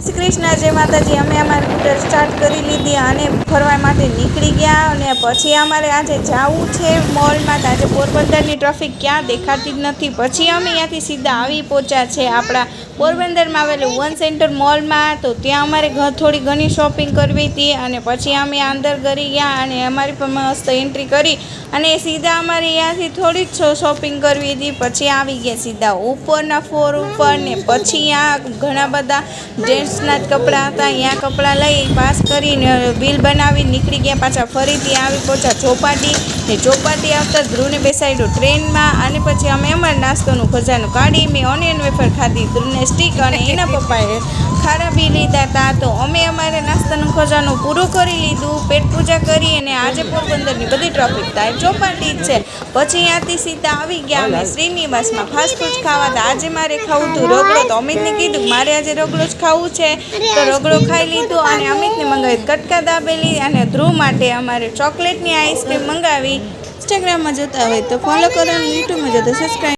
શ્રી કૃષ્ણ, જય માતાજી। અમે અમારી સ્કૂટર સ્ટાર્ટ કરી લીધી અને ફરવા માટે નીકળી ગયા। અને પછી અમારે આજે જવું છે મોલમાં। તો આજે પોરબંદરની ટ્રાફિક ક્યાં દેખાતી જ નથી। પછી અમે ત્યાંથી સીધા આવી પહોંચ્યા છે આપણા પોરબંદરમાં આવેલું વન સેન્ટર મોલમાં। તો ત્યાં અમારે થોડી ઘણી શોપિંગ કરવી હતી અને પછી અમે અંદર કરી ગયા અને અમારી પણ મસ્ત એન્ટ્રી કરી અને સીધા અમારે ત્યાંથી થોડી જ શોપિંગ કરવી હતી। પછી આવી ગયા સીધા ઉપરના ફ્લોર ઉપર ને પછી ત્યાં ઘણા બધા જેન્ટ્સના જ કપડાં હતા। ત્યાં કપડાં લઈ પાસ કરીને બિલ બનાવી નીકળી ગયા। પાછા ફરીથી આવી પહોંચ્યા ચોપાટી ને ચોપાટી આવતા ધ્રુવને બેસાડ્યો ટ્રેનમાં અને પછી અમે અમારા નાસ્તાનું ખજાનું કાઢી। મેં ઓનિયન વેફર ખાધી, ધ્રુવને સ્ટીક અને એના પપ્પાએ ખારા બી લીધા હતા। તો અમે અમારે નાસ્તાનું ખજાનું પૂરું કરી લીધું, પેટ પૂજા કરી અને આજે પોરબંદરની બધી ટ્રાફિક થાય ચોપાટી જ છે। પછી ત્યાંથી સીધા આવી ગયા અમે શ્રીનિવાસમાં ફાસ્ટફૂડ ખાવા। તો આજે મારે ખાવું હતું રગડો, તો અમિતને કીધું મારે આજે રગડો જ ખાવું છે તો રગડો ખાઈ લીધો અને અમિતને મંગાવી કટકા દાબેલી અને ધ્રુવ માટે અમારે ચોકલેટની આઈસ્ક્રીમ મંગાવી। ઇન્સ્ટાગ્રામમાં જોતા હોય તો ફોલો કરો અને યુટ્યુબમાં જોતા સબસ્ક્રાઈબ